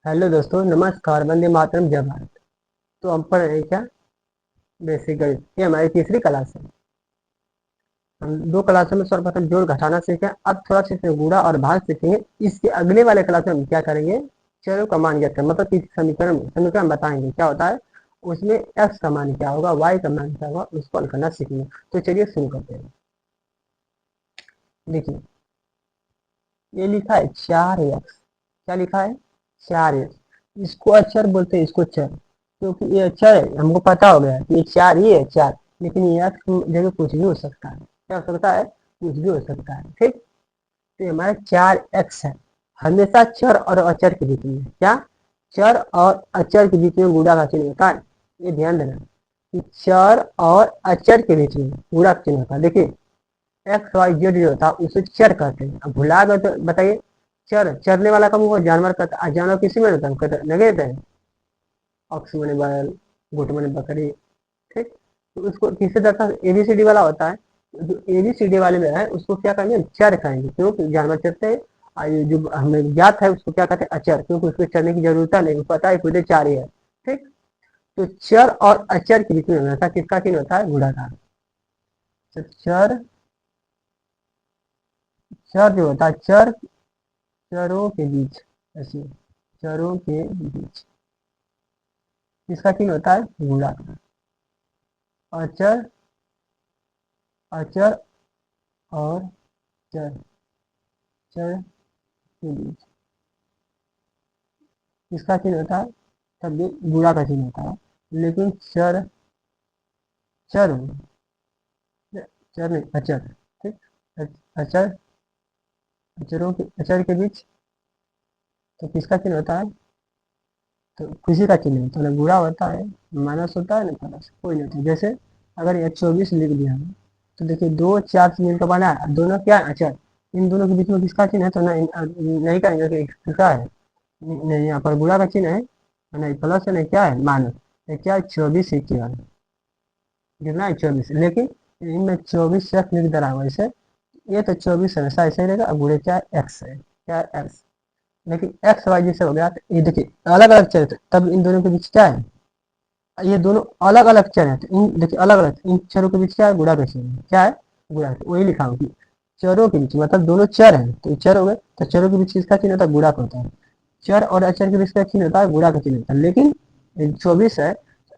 Hello दोस्तों, नमस्कार। वंदे मातरम, जय भारत। तो हम पढ़ रहे हैं क्या? बेसिक गणित। ये हमारी तीसरी क्लास है। हम दो क्लासों में सर्वप्रथम जोड़ घटाना सीखे, अब थोड़ा सा इसमें गुणा और भाग सीखेंगे। इसके अगले वाले क्लास में हम क्या करेंगे? चरों का मान ज्ञात करें, मतलब कि समीकरण समीकरण बताएंगे क्या होता है। उसमें एक्स का मान क्या होगा, वाई का मान क्या होगा, उसको हल करना सीखेंगे। तो चलिए शुरू करते हैं। देखिए, ये लिखा है 4x। क्या लिखा है? 4x। इसको अक्षर बोलते हैं, इसको चर, क्योंकि ये अक्षर है। हमको पता हो गया कि ये चार ही है, चार। लेकिन ये x की जगह कुछ भी हो सकता है। क्या हो सकता है? कुछ भी हो सकता है। ठीक। तो ये हमारे 4x है। हमेशा चर और अचर के बीच में क्या? चर और अचर के बीच में गुणा का चिन्ह होता है। ये ध्यान देना कि चर और अचर के बीच में गुणा का चिन्ह होता है। देखिए, एक्स वाई जेड जो था उसे चर कहते हैं। अब भुला गए तो बताइए, चर चरने वाला कब हुआ? जानवर कहता है। जानवर किसी में रहता है? कहते लगे थे, ऑक्स मैंने बैल, गुट मैंने बकरी। ठीक। तो उसको किससे दर्शा? एबीसीडी वाला होता है। जो एबीसीडी वाले में है उसको क्या कहेंगे? चर कहेंगे, क्योंकि जानवर चरते हैं। और ये जो हमें ज्ञात है उसको क्या कहते हैं? अचर, क्योंकि उसको चरने की जरूरत नहीं, पता है खुद चार ही है। ठीक। तो चर और अचर के बीच में हमेशा किसका चिन्ह होता है? गुणाकार। तो चर, चर जो होता है, चर चरों के बीच, ऐसे चरों के बीच किसका चिन्ह होता है? गुणा। अचर, अचर और चर, चर के बीच किसका चिन्ह होता है? तब भी गुणा का चिन्ह होता है। लेकिन चर, चर चर नहीं, अचर। ठीक। अचर, अचर के बीच तो किसका चिन्ह होता है? तो किसी का चिन्ह होता है, ना गुणा होता है, माइनस होता है, ना प्लस, कोई नहीं होता। जैसे अगर ये 24 लिख दिया हमने, तो देखिए दो चार से मिलकर बना है, दोनों क्या है? अचर। इन दोनों के बीच में किसका चिन्ह है? तो ना नहीं कहेंगे कि किसका है। नहीं, यहाँ पर गुणा का चिन्ह है, नहीं प्लस है, नहीं क्या है? माइनस। ये क्या है? 24 ही किया है। कितना है? 24। लेकिन इनमें 24 एक्स लिख दे रहा है वैसे। ये तो 24 हमेशा ऐसे ही रहेगा। अब गुणे क्या है? एक्स है। क्या है? एक्स। लेकिन एक्स वाई जैसे हो गया, तो ये देखिए अलग अलग चर थे, तब इन दोनों के बीच क्या है? ये दोनों अलग अलग चर हैं, तो इन देखिए अलग अलग इन चरों के बीच क्या है? गुणा का चिन्ह है। क्या है? गुणा का। वही लिखा हूँ कि चरों के बीच, मतलब दोनों चर हैं तो ये चर हो गए, तो चरों के बीच किसका चिन्ह होता है? गुणा का होता है। चर और अचर के बीच का चिन्ह होता है? गुणा का चिन्ह होता है। लेकिन 24 है,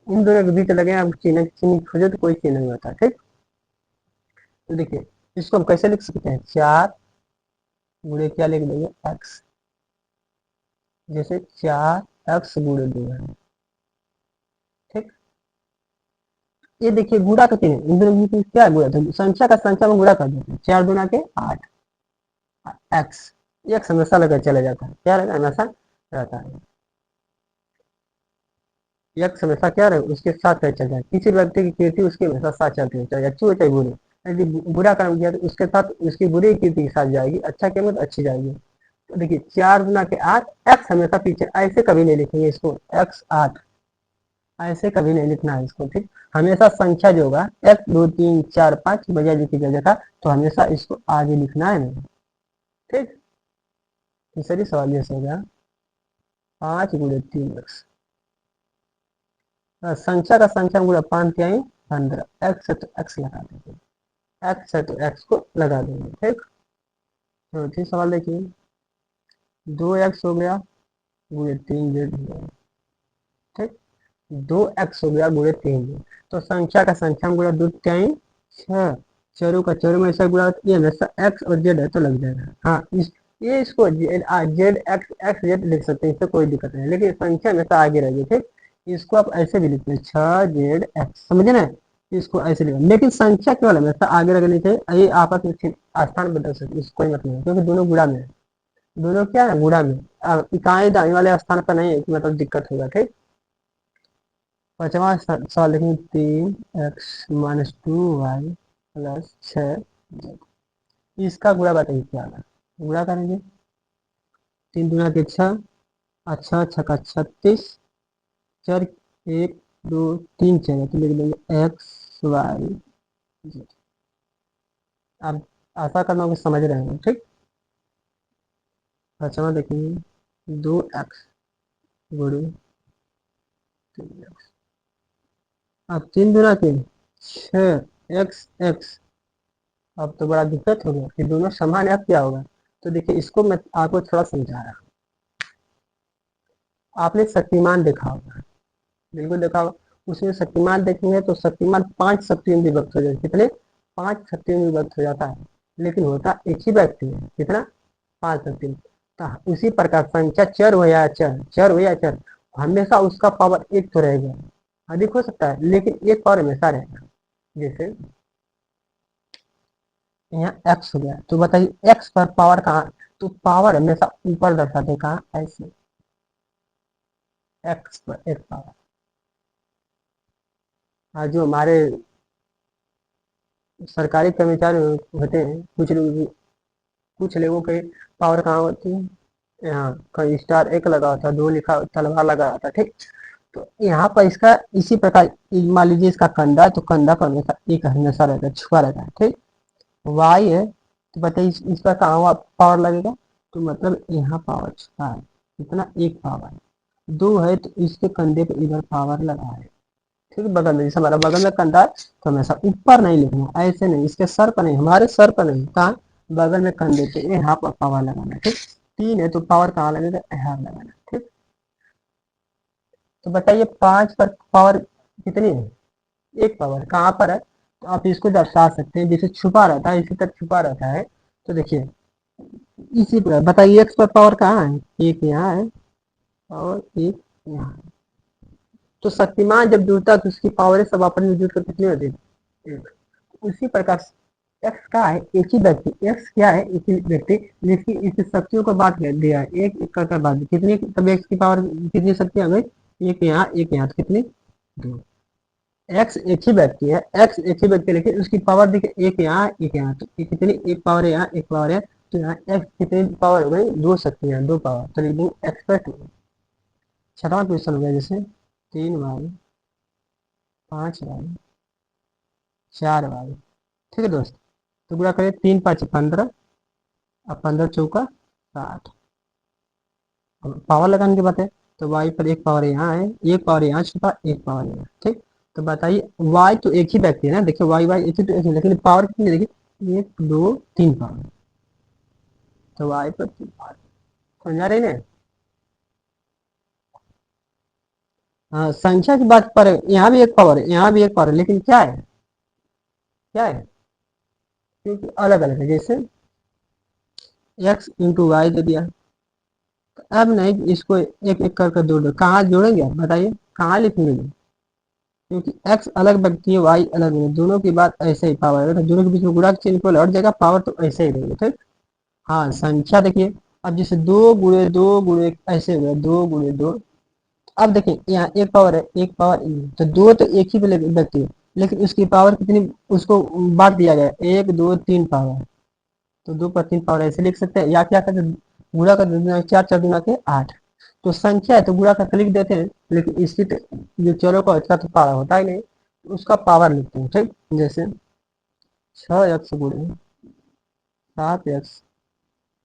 इन दोनों के बीच लगे आप चिन्ह चिन्ह खोजे तो कोई चिन्ह नहीं होता। ठीक। तो देखिए, इसको हम कैसे लिख सकते हैं? 4 गुणे क्या लिख देंगे? एक्स। जैसे 4x गुणे 2 है। ठीक। ये देखिए गुणा का चिन्ह, इन दोनों के बीच क्या है? गुणा। तो संख्या का संख्या में गुणा कर देते हैं। 4 दूना के 8 एक्स। एक्स हमेशा लेकर चले जाता है। क्या रहेगा? हमेशा रहता है। एक्स हमेशा क्या रहे? उसके साथ रह चल जाए। किसी व्यक्ति की कीर्ति उसके हमेशा साथ चलती है, चाहे अच्छी हो चाहे बुरी। यदि बुरा काम किया तो उसके साथ उसकी बुरी कीर्ति के साथ जाएगी, अच्छा किया तो अच्छी जाएगी। तो देखिए 4 गुना के 8, एक्स हमेशा पीछे, ऐसे कभी नहीं लिखेंगे इसको एक्स 8, ऐसे कभी नहीं लिखना है इसको। ठीक। हमेशा संख्या जो होगा एक दो तीन चार पाँच बजाय लिखी जगह, तो हमेशा इसको आगे लिखना है नहीं। ठीक। तीसरी सवाल ये हो गया 5 गुणे 3x। संख्या का संख्या गुणा 5 क्या है? 15। एक्स है तो एक्स लगा देंगे, एक्स है तो एक्स को लगा देंगे। ठीक। चौथी सवाल देखिए, 2x हो गया गुणे 3z हो गया। ठीक। 2x हो गया गुणे 3z। तो संख्या का संख्या में गुणा दो क्या है? 6। चरों का चरों में ऐसा गुणा, ये हमेशा एक्स और जेड है तो लग जाएगा। हाँ, ये इसको जेड एक्स एक्स जेड लिख सकते हैं, इससे कोई दिक्कत नहीं, लेकिन संख्या हमेशा आगे रहेगी। ठीक। इसको आप ऐसे भी लिखते हैं 6z x, समझे ना? इसको ऐसे लिखा, लेकिन संख्या केवल हमेशा आगे रखनी चाहिए। ये आपस में स्थान बदल सकते, इसको कोई मतलब नहीं, क्योंकि दोनों गुणा में है। दोनों क्या है? गुणा में। अब इकाई दाई वाले स्थान पर नहीं है कि मतलब दिक्कत होगा। ठीक। पांचवा सवाल देखेंगे, 3x - 2y प्लस 6। इसका गुणा बताइए क्या होगा? गुणा करेंगे 3 दूना के 6, अच्छा छक्का 36, चर 1 2 3 चर है तो लिख देंगे x y। आप आशा करना कि समझ रहे हैं। ठीक। पांचवा देखेंगे 2x गुणे 3x। अब 3 दूना के 6x। अब तो बड़ा दिक्कत हो गया कि दोनों समान है, अब क्या होगा। तो देखिए इसको मैं आपको थोड़ा समझा रहा हूँ। आपने शक्तिमान देखा होगा, बिल्कुल देखा होगा। उसमें शक्तिमान देखेंगे तो शक्तिमान 5 शक्तियों में विभक्त हो जाता है। कितने? 5 शक्तियों में विभक्त हो जाता है, लेकिन होता एक ही व्यक्ति है। कितना? 5 शक्ति में। तो उसी प्रकार संख्या चर हो या चर हमेशा उसका पावर एक तो रहेगा, अधिक हो सकता है लेकिन एक पावर हमेशा रहेगा। जैसे यहाँ एक्स हो गया, तो बताइए एक्स पर पावर कहाँ, तो पावर हमेशा ऊपर दर्शाते कहाँ, ऐसे एक्स पर एक पावर। जो हमारे सरकारी कर्मचारी होते हैं, कुछ लोगों के पावर कहाँ होती है, यहाँ कहीं स्टार एक लगा होता है, 2 लिखा तलवार लगा होता है, ठीक। तो यहाँ पर इसका इसी प्रकार मान लीजिए इसका कंधा है, तो कंधा पर हमेशा एक हमेशा रहता है, छुपा रहता है, ठीक। वाई है, तो बताइए इस पर कहाँ पावर लगेगा, तो मतलब यहाँ पावर छुपा है। कितना? एक पावर। 2 है तो इसके कंधे पे इधर पावर लगा है, ठीक है। बगल में, जैसे हमारा बगल में कंधा है तो हमेशा ऊपर नहीं लिखना, ऐसे नहीं, इसके सर पर नहीं, हमारे सर पर नहीं, कहाँ? बगल में कंधे पे, यहाँ पर पावर लगाना, ठीक। 3 है तो पावर कहाँ लगेगा, यहाँ लगाना, ठीक। तो बताइए 5 पर पावर कितनी है, एक पावर कहाँ पर है, तो आप इसको दर्शा सकते हैं, जैसे छुपा रहता है इसी तरह छुपा रहता है। तो देखिए इसी पर बताइए एक्स पर पावर कहाँ है, एक यहाँ है और एक यहाँ है। तो शक्तिमान जब जुड़ता है तो उसकी पावर सब आपस में जुड़कर कितनी होती है, एक। उसी प्रकार एक्स का है एक ही व्यक्ति, एक्स क्या है, एक ही व्यक्ति जिसकी इस शक्तियों को बांट दिया है, एक एक कर बांट कितनी, तब एक्स की पावर कितनी शक्तियां आ गई, एक यहाँ तो कितनी, 2। एक्स एक ही व्यक्ति है, एक्स एक ही व्यक्ति, लेकिन उसकी पावर देखिए एक यहाँ तो ये कितनी, एक पावर है यहाँ, एक पावर है, तो यहाँ एक्स कितनी पावर हो गई, 2 शक्तियां, 2 पावर, तो लिख दूंगा एक्स पर 2। छठवां क्वेश्चन हो गया, जैसे 3y 5y 4y, ठीक है दोस्त। तो गुणा करें, 3 5 15, अब 15 चौका 60। पावर लगाने की बात है, तो वाई पर एक पावर यहाँ है, एक पावर यहाँ छुपा, एक पावर यहाँ, ठीक। तो बताइए वाई तो एक ही व्यक्ति है ना, देखिए वाई वाई एक ही तो एक ही, लेकिन पावर कितनी है, देखिए 1 2 3 पावर, तो वाई पर 3 पावर। समझा रहे ना। हाँ, संख्या की बात पर यहाँ भी एक पावर है, यहाँ भी एक पावर है, लेकिन क्या है, क्योंकि अलग अलग है। जैसे एक्स इंटू वाई दे दिया, अब नहीं इसको एक एक करके जोड़ दो, कहाँ जोड़ेंगे आप बताइए, कहाँ लिखेंगे, क्योंकि x अलग व्यक्ति है, y अलग है, दोनों की बात ऐसे ही पावर है, तो दोनों के बीच में गुणा के चिन्ह को लौट जाएगा, पावर तो ऐसे ही रहेगी, ठीक। हाँ संख्या देखिए, अब जैसे 2 गुणे 2 गुणे ऐसे हुआ, 2 गुणे 2। अब देखिए यहाँ एक पावर है, एक पावर तो 2 तो एक ही व्यक्ति है, लेकिन उसकी पावर कितनी, उसको बांट दिया गया, 1 2 3 पावर, तो 2 पर 3 पावर ऐसे लिख सकते हैं, या क्या करते हैं, गुणा कर देते हैं, 4 4 गुणा के 8। तो संख्या है तो गुणा करके लिख देते हैं, लेकिन इसकी जो चरों का इसका तो पावर होता ही नहीं, उसका पावर लिखते हैं, ठीक। जैसे 6x गुणे 7x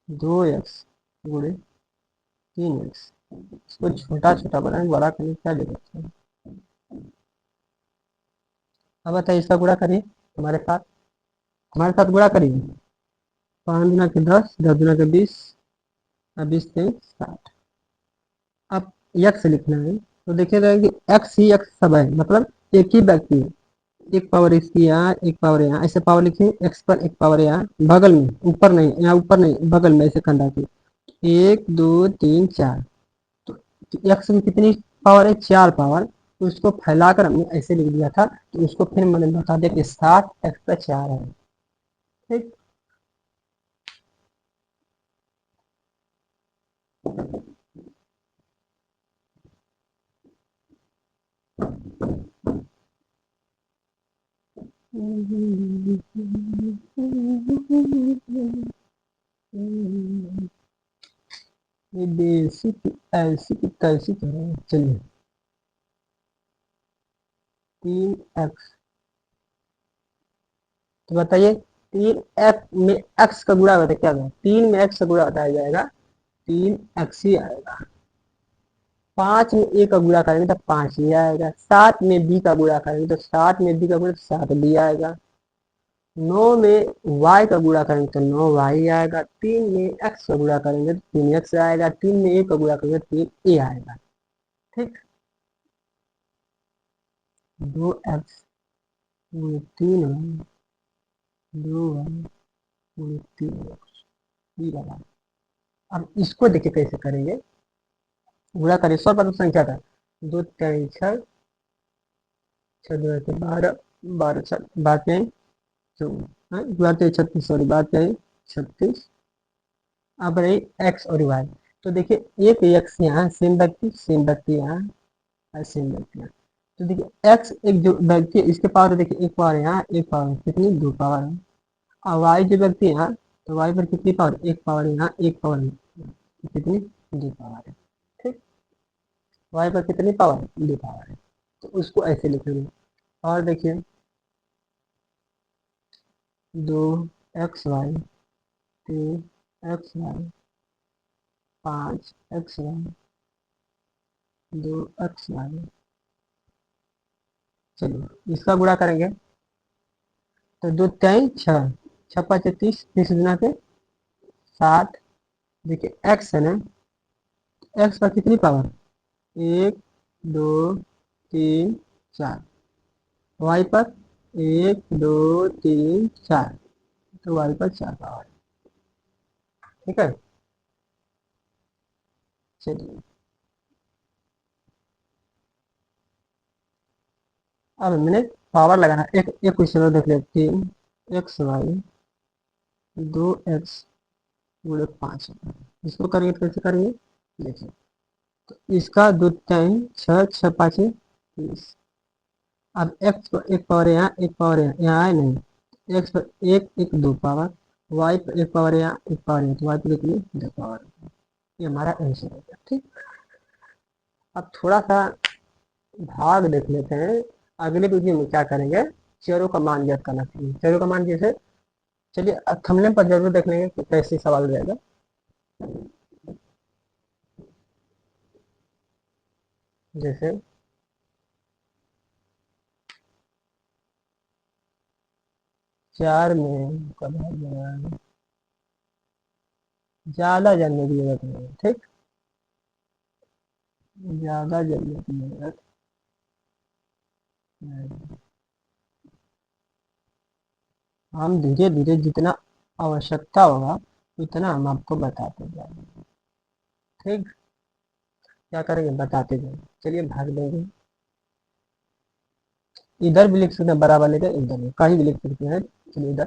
2x गुणे 3x, इसको छोटा छोटा बनाए, बड़ा करने क्या जरूरत है। अब बताइए इसका गुणा करिए, हमारे साथ गुणा करिए, 5 गुना के 10, 10 गुना के 20, और 20 3 60। अब यक्स लिखना है, तो देखिएगा कि एक्स ही एक्स सब है, मतलब एक ही व्यक्ति है, एक पावर इसकी यहाँ, एक पावर यहाँ, ऐसे पावर लिखे, एक्स पर एक पावर यहाँ बगल में, ऊपर नहीं, यहाँ ऊपर नहीं, बगल में ऐसे कंधा की, 1 2 3 4। तो एक्स में कितनी पावर है, 4 पावर, तो उसको फैलाकर हमने ऐसे लिख दिया था, तो उसको फिर मैंने बता दिया कि 60x/4 है, ठीक। ये बेसिक ऐसी की तैसी करें, चलिए 3x, तो बताइए 3x में x का गुणा बताया क्या होगा, 3 में x का गुणा बताया जाएगा, 3x ही आएगा, 5 में ए का गुणा करेंगे तो 5 ही आएगा। 7 में बी का गुणा करेंगे तो 7 में बी का गुणा तो 7 बी आएगा। 9 में y का गुणा करेंगे तो 9 y आएगा। 3 में x का गुणा करेंगे तो 3 x आएगा। 3 में a का गुणा करेंगे तो 3 a आएगा। ठीक, 2x गुणे 3y 2y गुणे 3x ये लगा। अब इसको देखिए कैसे करेंगे, गुणा करें 100 पर संख्या था, 2 3 6 6 2 से 12 12 6 बात है 14, बात है 36, सॉरी बात है 36। अब रही एक्स और वाई, तो देखिए एक एक्स यहाँ सेम व्यक्ति यहाँ और सेम व्यक्ति यहाँ। तो देखिए एक्स एक जो व्यक्ति है इसके पावर देखिए एक पावर यहाँ एक पावर कितनी 2 पावर है। और वाई जो व्यक्ति है यहाँ, तो वाई पर कितनी पावर एक पावर यहाँ एक पावर कितनी 2 पावर है। ठीक, वाई पर कितनी पावर 2 पावर है, तो उसको ऐसे लिखेंगे। और देखिए 2 X Y 3 X Y 5 X Y 2 X Y. चलिए इसका गुणा करेंगे तो 2 3 6 6 5 30 30 गुना के 60। देखिए एक्स है ना, एक्स पर कितनी पावर 1 2 3 4, वाई पर 1 2 3 4, तो वाई पर 4 पावर। ठीक है, चलिए अब मैंने पावर लगाना, एक एक क्वेश्चन और देख लेते हैं। 3 एक्स वाई 2 एक्स गुणे 5, इसको करेंगे तो कैसे करेंगे देखिए। तो इसका 2 3 6 6 5 30। अब एक्स पर एक पावर है यहाँ एक पावर है यहाँ है नहीं, एक्स पर एक एक 2 पावर, वाई पर एक पावर है यहाँ एक पावर है, तो वाई पर कितनी 2 पावर। ये हमारा आंसर है। ठीक, अब थोड़ा सा भाग देख लेते हैं। अगले वीडियो में क्या करेंगे, चरों का मान ज्ञात करना चाहिए। चरों का मान जैसे, चलिए थंबनेल पर जरूर देख लेंगे कि कैसे सवाल रहेगा। जैसे 4 में ज्यादा जानने की जरूरत नहीं है। ठीक, ज्यादा जानने की जरूरत नहीं। हम धीरे धीरे जितना आवश्यकता होगा उतना हम आपको बताते जाएंगे। ठीक, क्या करेंगे बताते जाएंगे। चलिए भाग देंगे, इधर भी लिख सकते हैं बराबर लेकर, इधर भी कहीं भी लिख सकते हैं। चलिए इधर,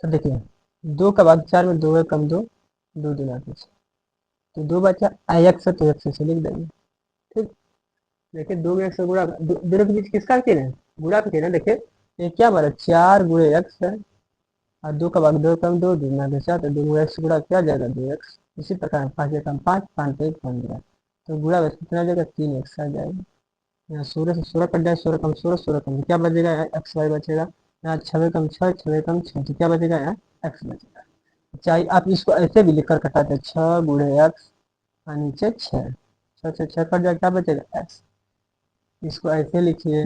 तो देखिए 2 का भाग 4 में 2 है कम 2 2 दूना 6, तो 2 बचा एक्स है तो एक्स से लिख देंगे। ठीक, देखिए 2 में एक्स से गुणा दोनों के बीच किसका चिन्ह है गुणा का चिन्ह है। देखिए ये क्या बना 4 गुणे एक्स है, और 2 का भाग 2 कम 2 दूना 4, तो 2 एक्स गुणा क्या जाएगा 2 एक्स। इसी प्रकार 5 एकम 5 5 1 15, तो गुणा बस कितना जाएगा 3 एक्स आ जाएगा। यहाँ 16 से 16 कट जाए, 16 कम 16 16 कम, तो क्या बचेगा यहाँ एक्स वाई बचेगा। यहाँ 6 कम 6 6 कम 6, तो क्या बचेगा यहाँ एक्स बचेगा। चाहे आप इसको ऐसे भी लिखकर कटाते 6 गुणे एक्स और नीचे 6, 6 से 6 कट जाए क्या बचेगा एक्स। इसको ऐसे लिखिए,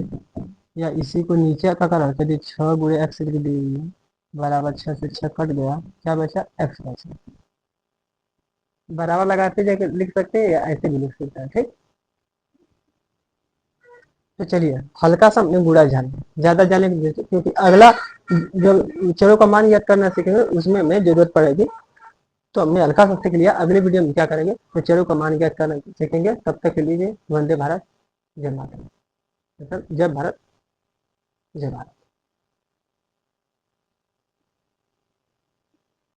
या इसी को नीचे का कर रख दिए 6 गुणे एक्स लिख दीजिए, बराबर 6 से 6 कट गया क्या बचा एक्स बचा। बराबर लगाते जाके लिख सकते हैं या ऐसे भी लिख सकते हैं। ठीक, तो चलिए हल्का सा हमने गुणा जाने, ज्यादा जाने की जरूरत, क्योंकि अगला जो चरों का मान याद करना सीखेंगे उसमें हमें जरूरत पड़ेगी। तो हमने हल्का सा सीख लिया, अगले वीडियो में क्या करेंगे तो चरों का मान याद करना सीखेंगे। तब तक के लिए वंदे भारत, जय माता, मतलब जय भारत, जय भारत।